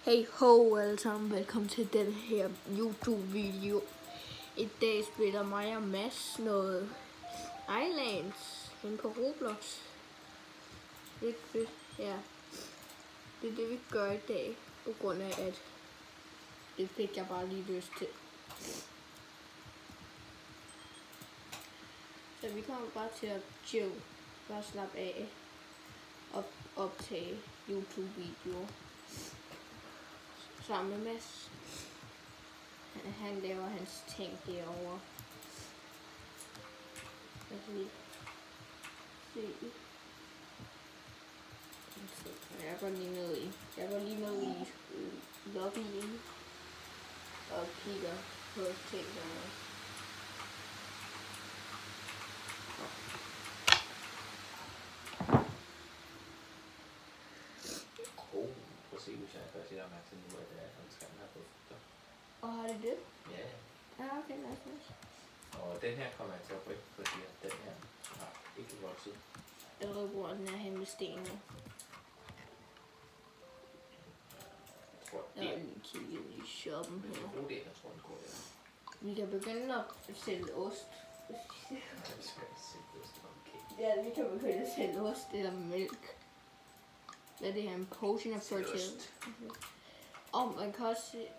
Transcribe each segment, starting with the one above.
Hey ho alle sammen, velkommen til den her YouTube-video. I dag spiller mig og Mads noget Islands inde på Roblox. Det er det vi gør i dag, på grund af at det fik jeg bare lige lyst til. Så vi kommer bare til at chill, bare slappe af og optage YouTube-videoer sammen med Mads. Han laver hans ting derovre. Jeg kan lige se. Jeg går lige ned i lobbyen og kigger på ting derovre. Prøv at se, hvis jeg først lidt opmærksom nu, at han skal have fået frugter. Og har det det? Ja. Ja, okay, nice. Og den her kommer jeg til at rykke, fordi den her har ikke vokset. Jeg ved, hvor den er hen med stenene. Jeg tror, Jeg har lige kigget i shoppen her. Jeg tror, jeg tror, den går der. Vi kan begynde at sælge ost. Jeg skal se, hvis det er okay. Ja, vi kan begynde at sælge ost eller mælk. Hvad er det her? En potion of fertility. Og man kan også se,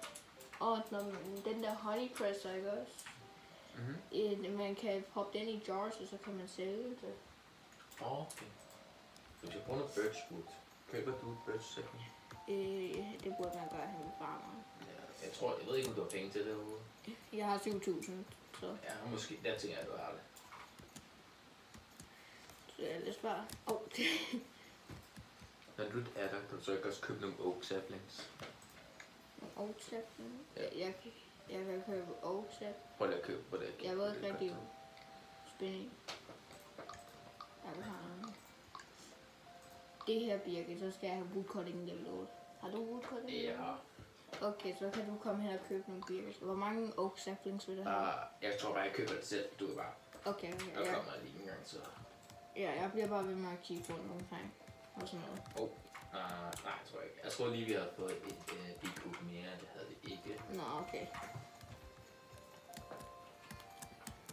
når den der honey presser, ikke også? Man kan proppe den i jars, og så kan man sælge det. Okay. Hvis jeg bruger noget birchwood, køber du et birch sækken? Det burde man gøre hen med farmeren. Ja, jeg ved ikke, om du har penge til det derude. Jeg har 7.000, så... Ja, måske. Der tænker jeg, at du har det. Så jeg lader bare... Når du er der, kan du så ikke også købe nogle oak saplings? Oak saplings? Ja. Jeg kan købe oak saplings. Prøv lige at købe på det. Jeg ved ikke rigtig spændende. Jeg vil have det her birke, så skal jeg have woodcutting level 8. Har du woodcutting? Ja. Okay, så kan du komme hen og købe nogle birke. Hvor mange oak saplings vil du have? Jeg tror bare, jeg køber det selv. Du er bare... Okay. Og kommer lige en gang, så... Ja, jeg bliver bare ved med at kigge rundt omkring. Og sådan noget. Nej, jeg tror ikke. Jeg tror lige, vi havde fået et bigbook mere. Det havde vi ikke. Nå, okay.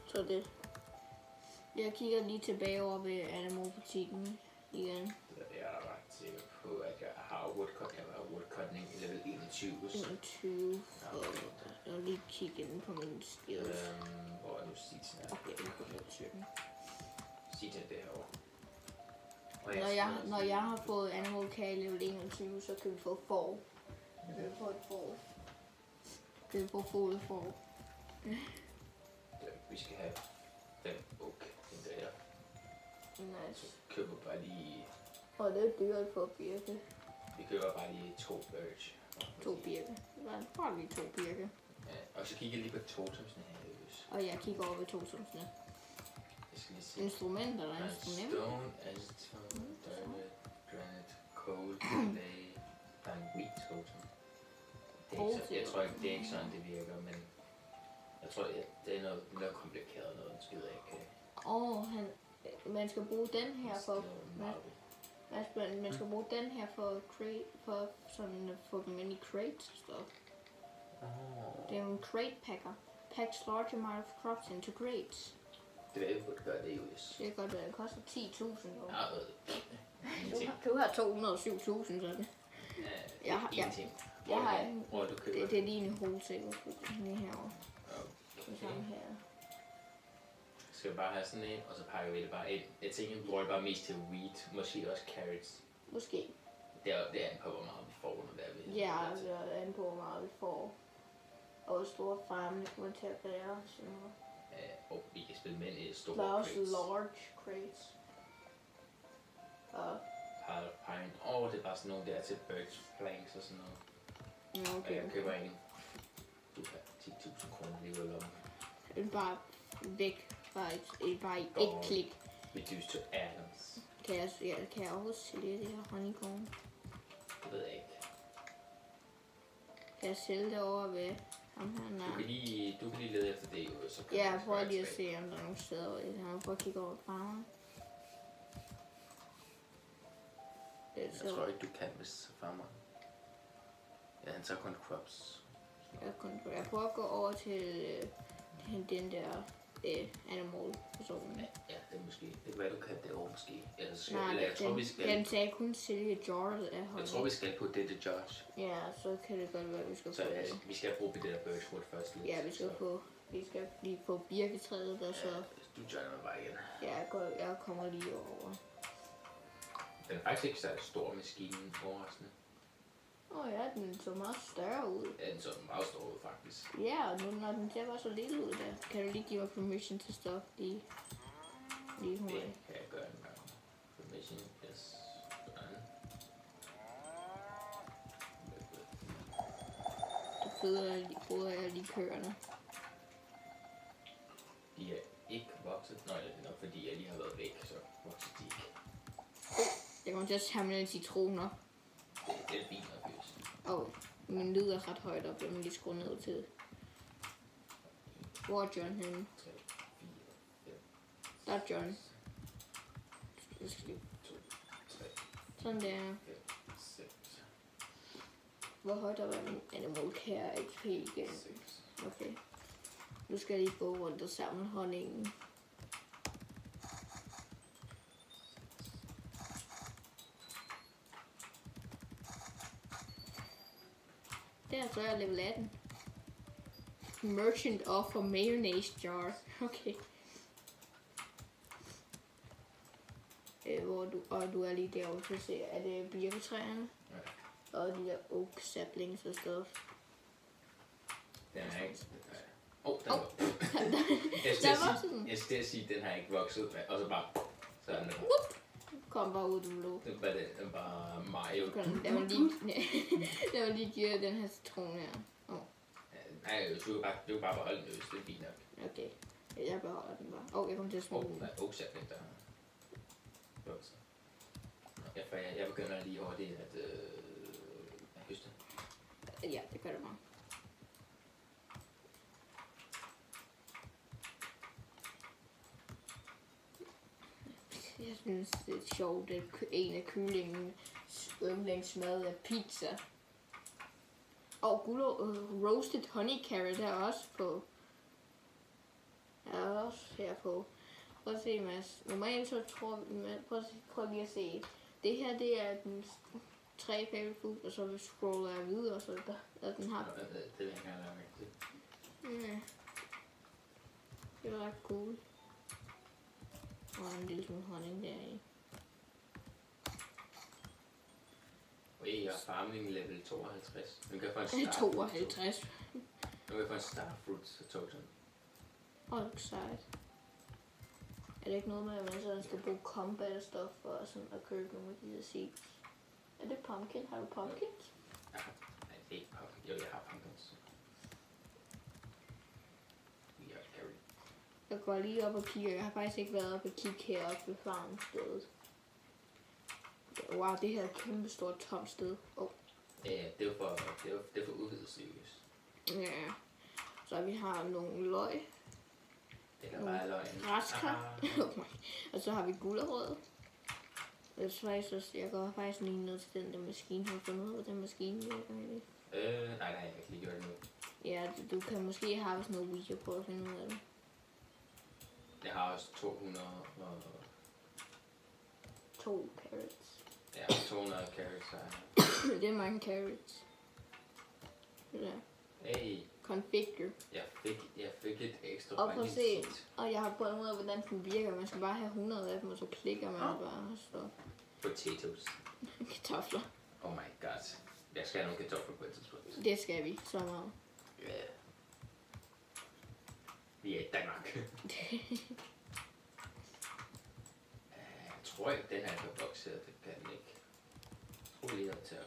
Så det. Jeg kigger lige tilbage over ved Animal-butikken igen. Jeg er ret sikker på, at jeg har woodcutting i level 21. 21. Jeg vil lige kigge ind på mine skills. Hvor er nu Sitin? Okay, jeg går lidt til den. Sitin derovre. Når jeg har fået Animal Care level 21, så kan vi få får. Så kan vi få et får. Kan vi få fodet får. Vi skal have 5 oak, tænker jeg. Nice. Så køber bare lige... Og det er dyrt for birke. Vi køber bare lige 2 birch. 2 birke. Bare lige 2 birke. Ja, og så kigger jeg lige på totemsene her. Og jeg kigger over ved totemsene. Jeg skal lige se. Instrumenter eller instrumenter? Stone, acetone, diamond, granite, coal, clay, der er en wheat totem. Jeg tror ikke, det er ikke sådan, det virker, men jeg tror, det er noget komplikeret noget, det skider ikke. Man skal bruge den her for... Man skal bruge den her for sådan få dem ind i crates og stuff. Det er en crate packer. Packs large amount of crops into crates. Det vil jeg godt gøre det, Julius. Det er godt, det koster 10.000 år. Ja, du har 207.000 sådan. Jeg har ingenting. Det er lige en wholesale lige herovre. Sådan her. Skal vi bare have sådan en, og så pakker vi det bare ind. Jeg tænker, vi bruger det bare mest til wheat, måske også carrots. Måske. Det er an på, hvor meget vi får, når det er ved. Ja, det er an på, hvor meget vi får. Og hvor store farme det kommer til at være. Og vi kan spille med i store crates. Der er også crates. large crates. Pine. Det er bare sådan nogle der til birch planks og sådan noget. Ja, okay. Og jeg køber en. Du har 10.000 kroner lige ved lommen. Det er bare væk. Bare i et klik. Reduce to atoms. Kan jeg også sælge det her honeycomb? Det ved jeg ikke. Kan jeg sælge det over ved ham her? Du kan lige lede efter det, så kan jeg prøver lige at se, om der er nogle steder, hvor jeg kan prøve at kigge over farmeren. Jeg tror ikke, du kan, hvis farmeren. Han tager kun crops. Jeg prøver at gå over til den der animal-personen. Ja, det er måske. Det er hvad du kan derovre måske. Nej, jeg tror, vi skal... Den sagde kun sælge jars af hånden. Jeg tror, vi skal på det George. Ja, så kan det godt være, vi skal Så få vi skal bruge det der birchwood først. Lidt, ja, vi skal lige få birketræet der, så... Du joiner mig bare igen. Ja, jeg kommer lige over. Den er faktisk ikke så stor, maskinen, overraskende. Ja, den så meget større ud. Ja, den så meget stor ud, faktisk. Ja, og nu når den ser bare så lille ud der. Kan du lige give mig permission til stop lige hurtigt? Det kan jeg gøre en gang. Permission, yes. Sådan. Så fodrer jeg lige køerne. De er ikke vokset. Nå, det er nok fordi, jeg lige har været væk, så vokser de ikke. Jeg kommer til at samle citroner. Det er fint nok, hvis. Min lyd er ret højt op, jeg må lige skrue ned til. Hvor er John henne? 3, 4, 5. Der er John. 2, 3, Sådan der. 5, 6. Hvor højt op er min animal care XP igen? 6. Okay. Nu skal jeg lige gå rundt og samle honningen. Der så er jeg level 18. Merchant offer mayonnaise jar. Okay. Hvor du er lige derovre til at se, er det birketræerne? Ja. Og de der oak saplings og stuff. Den er ikke... den var... Jeg skal sige, den har ikke vokset, og så bare... Så er den bare... Kom bare ud, du lå. Det var bare Mario. Lad mig lige give den her citron her. Nej, du vil bare beholde den, hvis det er fint nok. Okay, jeg beholder den bare. Jeg kommer til at smide den. Oaksapling, der vokser. Jeg begynder lige hurtigt at høste. Ja, det gør det bare. Jeg synes, det er sjovt, at en af kyllingens yndlingsmad er pizza. Og roasted honey carrot er også på. Er også her på. Prøv at se, Mads. Normalt så prøv lige at se. Det her, det er den 3 favorite food, og så scroller jeg videre, så der den har. Det er ikke engang rigtigt. Ja. Det var ret cool. Og en lille smule honning deri. Jeg er farming level 52. Nu kan jeg få en starfruit. 52. Nu kan jeg få en starfruit token. Sejt. Er det ikke noget med, at man sådan skal bruge combat og stuff for sådan at købe nogle af de her seeds? Er det pumpkin? Har du pumpkins? Nej, det er ikke pumpkin. Jo, jeg har pumpkins. Jeg går lige op og kigger. Jeg har faktisk ikke været op og kigge heroppe ved farmstedet. Wow, det her er et kæmpe stort tomt sted. Ja, det er for udvidet seriøst. Ja. Så vi har nogle løg. Eller bare løgn. Græskar. Og så har vi gulerød. Jeg går faktisk lige ned til den der maskine. Har du fundet ud af, hvordan maskinen virker egentlig? Nej, jeg kan lige gøre det nu. Ja, du kan måske have sådan noget video på at finde ud af det. Jeg har også 200 og... 2 carrots. Ja, 200 carrots her. Det er mange carrots. Ja. Hey. Configure. Jeg fik et ekstra og prøv at se. Og jeg har prøvet ud af, hvordan den virker. Man skal bare have 100 af dem, og så klikker man bare. Så. Potatoes. Kartofler. Oh my god. Jeg skal have nogle kartofler på et tidspunkt. Det skal vi. Så meget. Ja. Vi er i Danmark. Jeg tror ikke, den her kan vokse. Det kan den ikke. Jeg tror lige, at tage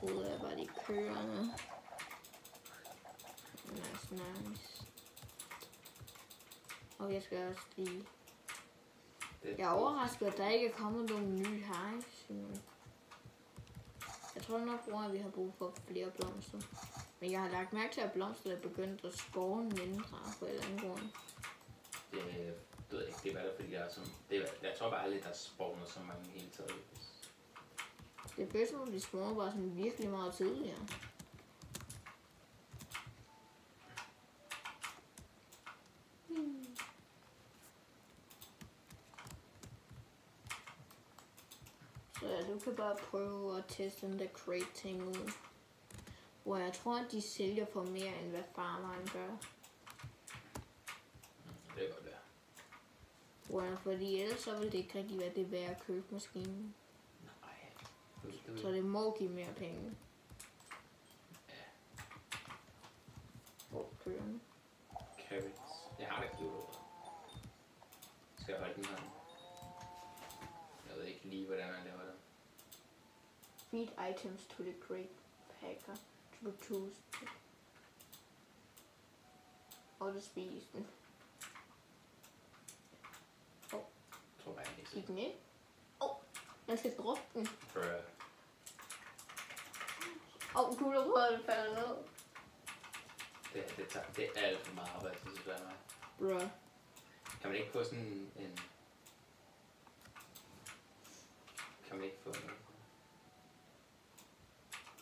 hovedet er bare de køerne. Nice. Og jeg skal også lige... Jeg er overrasket, at der ikke er kommet nogle nye hives. Jeg tror nok, at vi har brug for flere blomster. Men jeg har lagt mærke til, at blomster er begyndt at spåne mindre på en eller anden grund. det ved jeg ikke, det er bare fordi, jeg tror bare aldrig, der spawner så mange hele taget. Det er bedst, når de spawner bare sådan virkelig meget tidligere. Så ja, du kan bare prøve at teste den der crate ting ud. Hvor jeg tror, at de sælger for mere, end hvad farmeren gør. Det er godt der. Hvor, fordi ellers så vil det ikke rigtig være det værd at købe maskinen. Nej. Så det må give mere penge. Ja. Hvor kører den? Carrots. Jeg har da gjort. Skal jeg holde den her? Jeg ved ikke lige, hvordan man laver den. Feed items to the crate packer to produce. Og det spiser den. Jeg tror bare, jeg Gik den ind? Man skal droppe den. Kunne du prøve, at det falder ned? Det er alt for meget arbejde, det skal være mig. Bruh. Kan man ikke få sådan en... Kan man ikke få noget?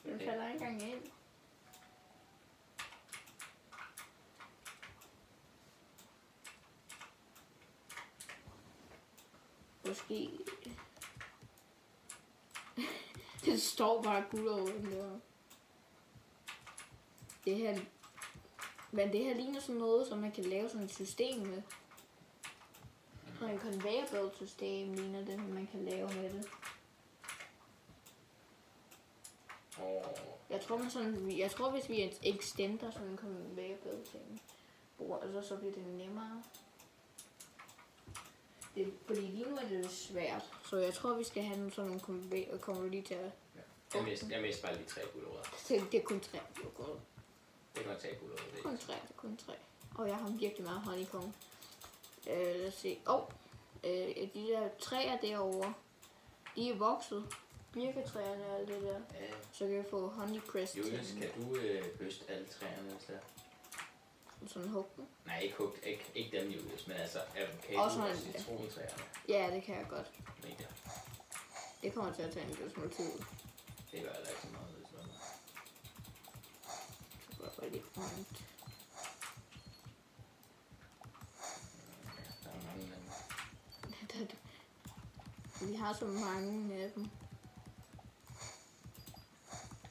Den falder ikke engang ind. Måske... det står bare guld over den der. Det her... Men det her ligner sådan noget, som man kan lave sådan et system med. Sådan en conveyor belt system ligner det, man kan lave med det. Jeg tror hvis vi extender sådan en conveyor belt ting, så bliver det nemmere. Fordi lige nu er det svært, så jeg tror vi skal have sådan nogle conveyor, kommer du lige til at... Jeg mister bare lige 3 guldråder. Det er kun 3 guldråder. Det kan man tage guldråder. Det er kun 3. Og jeg har virkelig meget honeycomb. Lad os se. De der træer derovre, de er vokset. Birketræerne og alt det der. Ja. Så kan vi få honeycrest. Julius, kan du høste alle træerne der? Sådan hugge dem? Nej, ikke dem, Julius, men altså avocado og citrontræerne. Ja, det kan jeg godt. Mega. Det kommer til at tage en lille smule tid. Det gør ikke så meget. Så går jeg bare lidt rundt. Der er mange af dem. Vi har så mange af dem.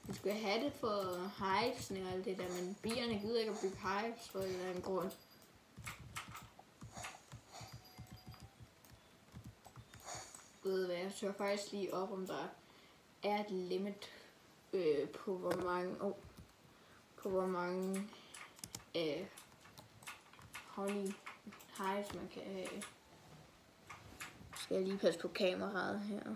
Vi skal have det for hivesne og alt det der, men bierne gider ikke at bygge hives for en eller anden grund. Ved du hvad, jeg søger faktisk lige op, om der er et limit på hvor mange honey hives man kan have. Skal jeg lige passe på kameraet her.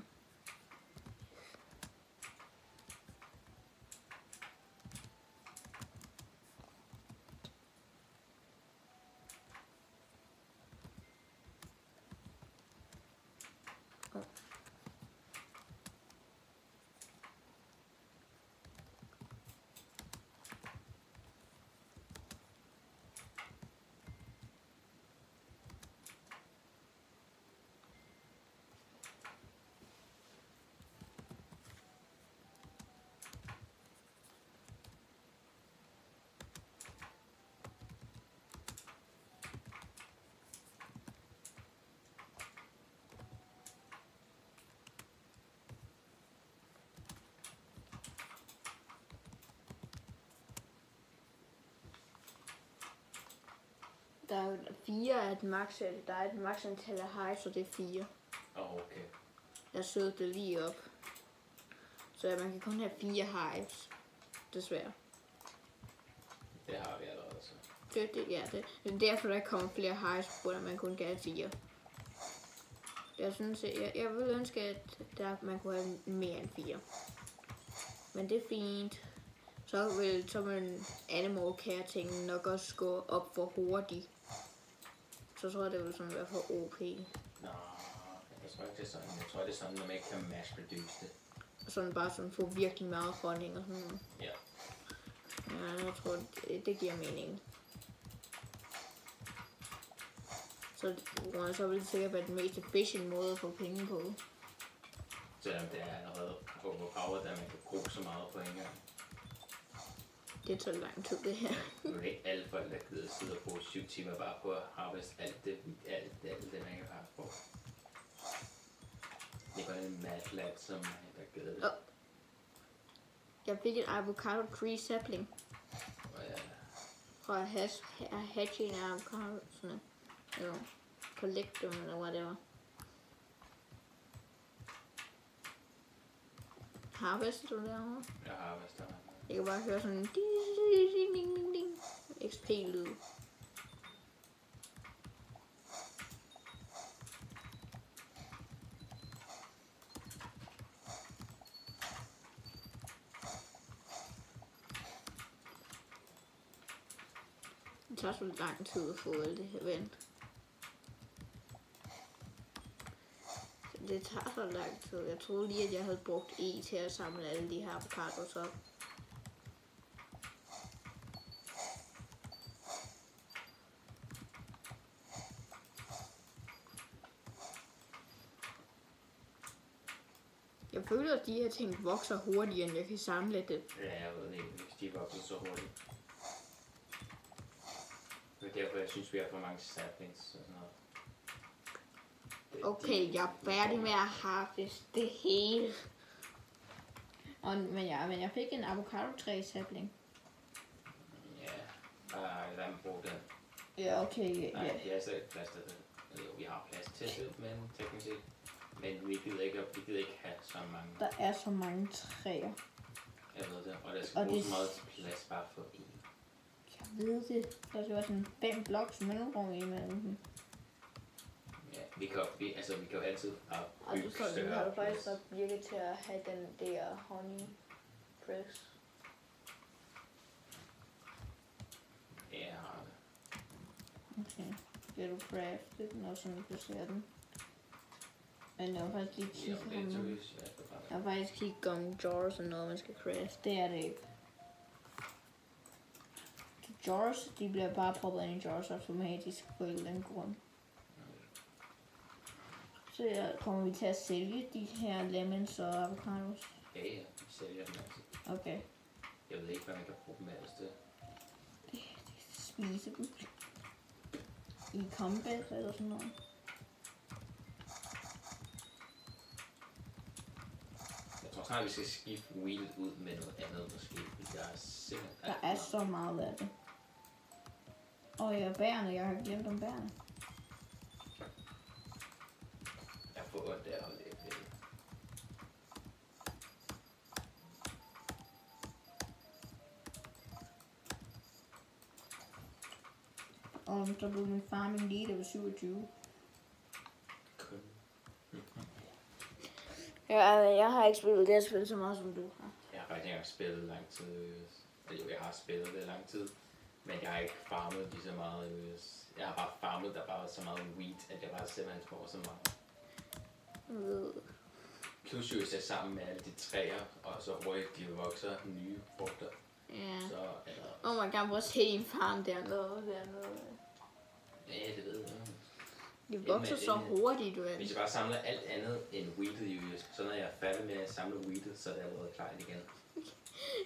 Der er 4 af et max, der er et max antal af hives, så det er 4. Okay. Jeg søgte det lige op. Så man kan kun have 4 hives. Desværre. Det har vi allerede så. Det er derfor, der kommer flere hives, på at man kun kan have 4. Jeg synes, jeg vil ønske, at man kunne have mere end 4. Men det er fint. Så vil animal care tingene nok også gå op for hurtigt. Så tror jeg, det vil sådan være for OP. Nå, jeg tror ikke det er sådan. Jeg tror det er sådan, at man ikke kan mass produce det. Sådan bare sådan få virkelig meget honning og sådan noget. Ja. Ja, jeg tror, det giver mening. Så så vil det sikkert være den mest efficient måde at få penge på. Selvom det er allerede overpowered, at man kan bruge så meget på en gang. Det tager lang tid, det her. Nu er det ikke alle folk, der gider sidde og bruge 7 timer bare på at harvest alt det, man kan have på. Det er bare en mad lab, som der gider det. Jeg fik en avocado tree sapling. Fra at hatche en avocado, sådan noget. Collect dem, eller whatever. Harvester du derovre? Jeg harvester. Jeg kan bare høre sådan en ding, ding, ding, ding. XP-lyd. Det tager så lang tid at få alt det her vendt. Det tager så lang tid. Jeg troede lige, at jeg havde brugt til at samle alle de her avocados op. Jeg føler, at de her ting vokser hurtigere, end jeg kan samle det. Ja, jeg ved ikke, hvis de vokser så hurtigt. Det er derfor, jeg synes, vi har for mange saplings og sådan noget. Okay, jeg er færdig med at harveste det hele. Men jeg fik en avocado-træ sapling. Ja, bare lad mig bruge den. Ja, okay. Nej, jeg har slet ikke plads til det. Jo, vi har plads til det, men teknisk set. Men vi gider ikke have så mange. Der er så mange træer. Jeg ved det, og der skal bruge så meget plads bare for en. Jeg ved det. Der er sådan 5 bloks mellemrum imellem. Ja, vi kan jo altid bygge større. Og har du faktisk nok virket til at have den der honey press? Ja, jeg har det. Okay. Skal du crafte den, og sådan placere den? Men jeg har faktisk lige kigget Jeg har faktisk kigget om jars og noget, man skal craft. Det er det ikke. De jars, de bliver bare proppet ind i jars automatisk på en eller anden grund. Så kommer vi til at sælge de her lemons og avocados? Ja, vi sælger dem altid. Okay. Jeg ved ikke, hvad man kan bruge dem ellers til. Det spise dem. I combat eller sådan noget. Jeg tror snart, vi skal skifte wheelet ud med noget andet måske. Der er simpelthen der er så meget af det. Og ja, bærene. Jeg har glemt om bærene. Jeg får ondt der og lidt. Og så blev min farming lige, der var 27. Jeg har ikke spillet det her spil så meget som du har. Jeg har faktisk ikke spillet lang tid. Jo, jeg har spillet det lang tid. Men jeg har ikke farmet lige så meget. Jeg har bare farmet, der bare var så meget wheat, at jeg bare simpelthen får så meget. Plus jo sætte sammen med alle de træer, og så hurtigt de vokser nye frugter. Ja. Så er der... Oh my god, prøv at se en farm dernede. Ja, det ved jeg. De vokser så hurtigt, du ved. Hvis jeg bare samler alt andet end wheatet, så når jeg er færdig med at samle wheatet, så er det allerede klar igen.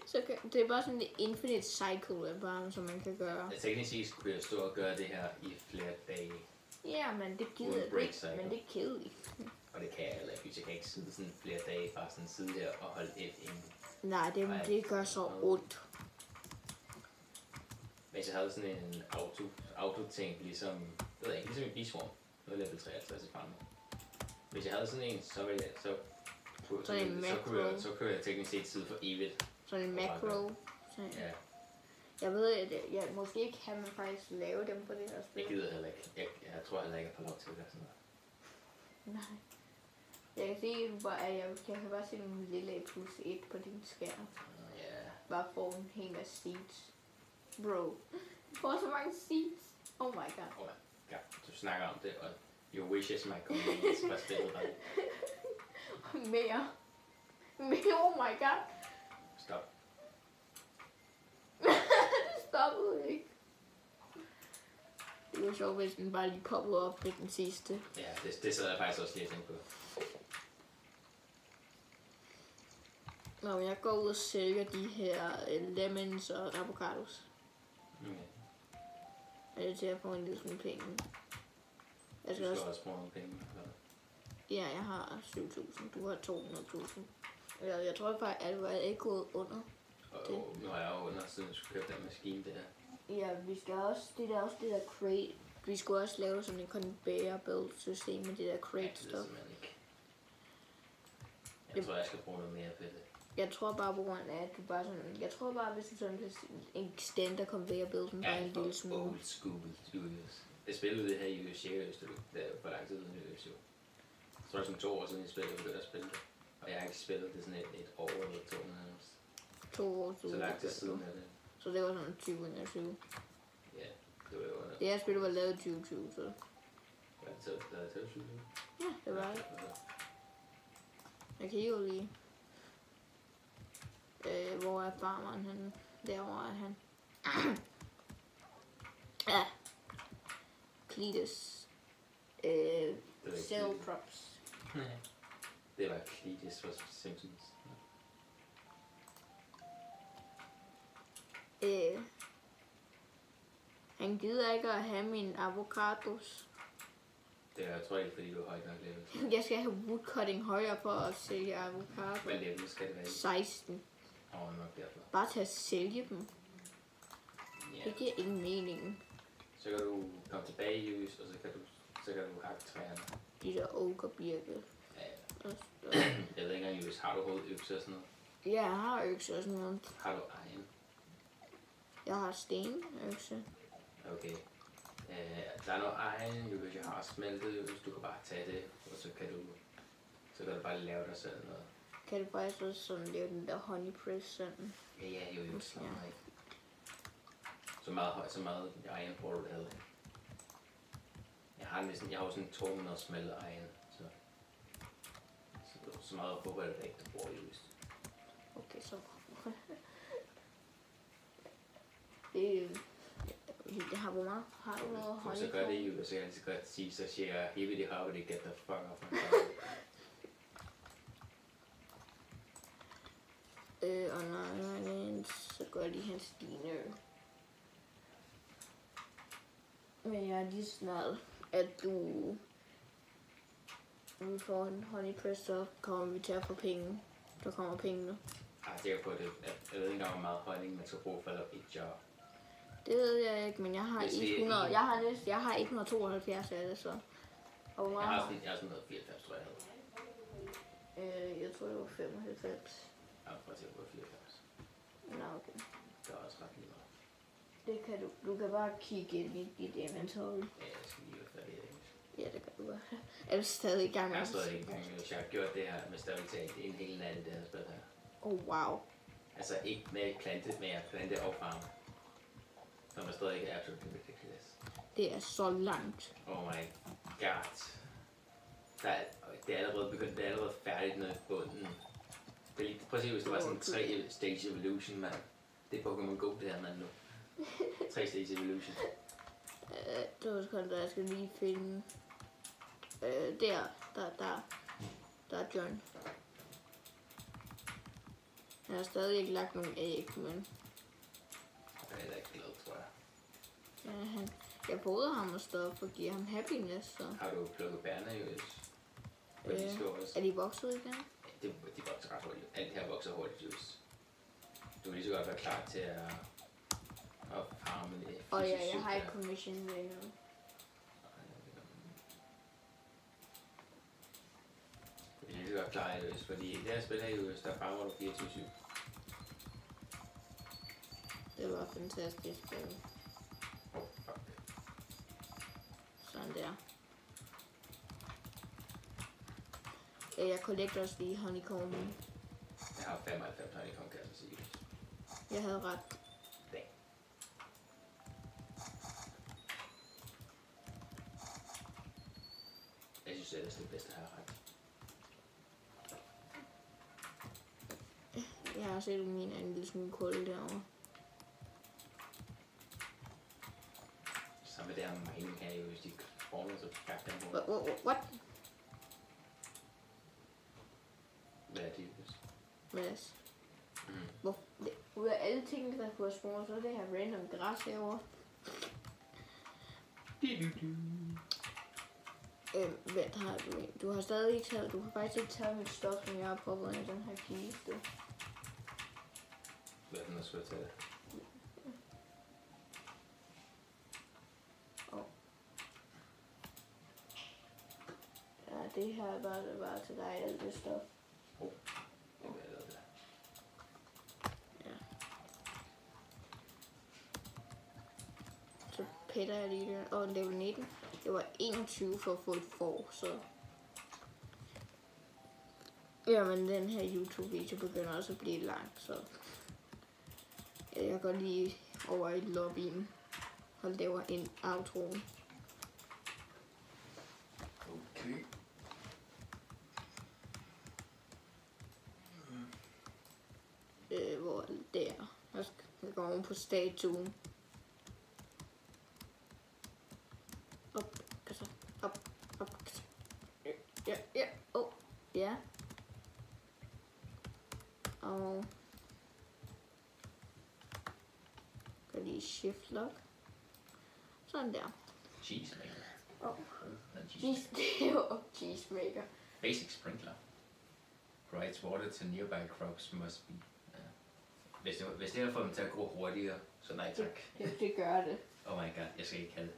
Så det er bare sådan en infinite cycle, bare, som man kan gøre. Teknisk set kunne jeg stå og gøre det her i flere dage. Ja, men det gider jeg ikke, men det er kedeligt. Og det kan jeg heller ikke. Jeg kan ikke sidde sådan flere dage, bare sådan sidde der og holde F ind. Nej, det gør så ondt. Hvis jeg havde sådan en auto-ting, ligesom en bisworm, noget level 53 i farmen. Hvis jeg havde sådan en, så ville jeg, så kunne jeg teknisk set sidde for evigt. Sådan en macro. Ja. Jeg ved, at jeg måske ikke kan man faktisk lave dem på det her spil. Jeg gider heller ikke. Jeg tror heller ikke, jeg får lov til det sådan noget. Nej. Jeg kan se, at jeg kan bare se en lille plus 1 på din skærm. Ja. Bare få en hel af seeds. Bro, du får så mange seeds. Oh my god. Oh my god, du snakker om det, og your wishes might come true. Bare spillet dig. Mere. Oh my god. Stop. Stoppede ikke. var sjovt, hvis den bare lige poppede op ved den sidste. Ja, det sad jeg faktisk også lige at tænke på. Nå, men jeg går ud og sælger de her lemons og avocados. Okay. Er det til at få en lille smule penge? Jeg Du skal skal også bruge nogle penge. Ja, jeg har 7.000. Du har 200.000. Jeg tror faktisk, at det er ikke gået under. Og nu har jeg jo under, siden jeg skulle købe den maskine der. Ja, vi skal også, det er også det der crate. Vi skulle også lave sådan en conveyor belt system med det der crate Ja, det stuff. ved simpelthen ikke. Jeg tror, jeg skal bruge noget mere på det. Jeg tror bare på grund af, at du bare sådan... Jeg tror bare, hvis du sådan en extender conveyor belt, den bare en lille smule. Old school studios. Jeg spillede det her i seriøst, det er for lang tid siden i USO. Så var det som 2 år siden, jeg begyndte at spille det. Og jeg har ikke spillet det sådan et år eller 2 nærmest. 2 år siden. Så lang tid siden er det. Så det var sådan 2021. Ja, det var jo under. Det her spil var lavet i 2020, så... Var det til 2020? Ja, det var det. Jeg kan jo lige... hvor er farmeren henne? Derovre er han. Ja. Cletus. Cell props. Det var Cletus fra Simpsons. Han gider ikke at have mine avocados. Det er, jeg tror ikke, fordi du har højt nok level. Jeg skal have woodcutting højere for at sælge avocados. Hvad level skal det være i? 16. Nok derfor. Bare til at sælge dem. Ja. Det giver ingen mening. Så kan du komme tilbage i lys, og så kan du hakke træerne. De der ogerbirke. Ja. Jeg ved ikke engang, Julius, har du hovedet økse og sådan noget? Ja, jeg har økse og sådan noget. Har du egen? Jeg har stenøkse. Okay. Der er noget egen, Julius, jeg har smeltet, hvis du kan bare tage det, og så kan du bare lave dig selv noget. Kan du faktisk også sådan lave den der honey press sådan? Ja, jo, så Ja. meget. Så meget egen bruger du det heller ikke. Jeg har jo sådan 200 smeltet egen, så meget håber jeg ikke, du bruger just. Okay, så. Det har hvor meget? Har du noget honey? Så gør det jo, så kan jeg så godt sige, så siger jeg, hippity hoppity, get the fuck off my Og nej, så gør de hans diner. Men jeg er lige snart, at vi får en honey press, så kommer vi til at få penge. Så kommer pengene. Jeg er på det. Jeg ved ikke engang, hvor meget honning man skal bruge for at lave et job. Det ved jeg ikke, men jeg har 100. Jeg har 172 af det, så. Og jeg har sådan noget 94, tror jeg. Jeg tror, det var 95. Jeg har prøvet at på 94. Nå, okay. Det er også ret lige meget. Det kan du kan bare kigge ind i dit inventory. Ja, jeg skal lige være færdig. Ja, det kan du godt. Er du stadig i gang med Jeg har stadig ikke i gang med, hvis jeg har gjort det her med stabilitet en hel nat i det her spil her. Oh, wow. Altså ikke med plante, men jeg plante og farme. Som er stadig ikke absolut ridiculous. Det er så langt. Oh my god. Det er allerede begyndt, det er allerede færdigt nede i bunden. Det er lige, prøv at se, hvis det var sådan en 3-stage evolution, mand. Det er Pokémon Go, det her, mand, nu. 3-stage evolution. Det var sgu da, jeg skal lige finde... Der er John. Jeg har stadig ikke lagt nogen æg, men... Jeg er heller ikke glad, tror jeg. Ja, jeg prøvede ham at stoppe og give ham happiness, så... Har du plukket bærene, Julius? Er de vokset igen? De vokser ret hurtigt. Alt her vokser hurtigt, Julius. Du kan lige så godt være klar til at farme det. Og ja, jeg har ikke commission med endnu. Det er lige så godt klar, Julius, fordi det her spil her, Julius, der farmer du 24/7. Det var fantastisk. Fuck. Sådan der. Jeg collecter også lige honeycomb. Jeg har 95 honeycomb, kan jeg så sige. Jeg havde ret. Dang. Jeg synes, det er det bedste her ret. Jeg har set min en lille smule kul derovre. Samme der, der mining her, jo, hvis de spawner, så skab dem på. What? Hvad er det? Mads. Ud af alle ting, der kunne have spawnet, så er det her random græs herovre. Vent, har du har stadig ikke taget, du har faktisk ikke taget mit stof, som jeg har proppet i den her kiste. Hvad er den, der skal tage det? Ja, det her er bare til dig, alt det stof. Hvad er det? Ja. Så pætter jeg lige det. Og level 19. Det var 21 for at få et får, så... Jamen, den her YouTube-video begynder også at blive lang, så... Jeg går lige over i lobbyen og laver en outro. Okay. Hvor er det der? Jeg går oven på statuen. Op, altså, op, altså. Ja, ja. Og gør lige shift lock. Sådan der. Cheesemaker. Det var cheesemaker. Basic sprinkler. Provides water to nearby crops must be. Ja. Hvis det har fået dem til at gro hurtigere, så nej tak. Det gør det. Oh my god, jeg skal ikke have det.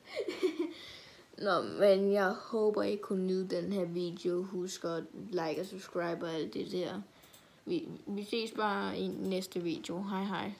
Nå, men jeg håber, I kunne nyde den her video. Husk at like og subscribe og alt det der. Vi ses bare i næste video. Hej hej.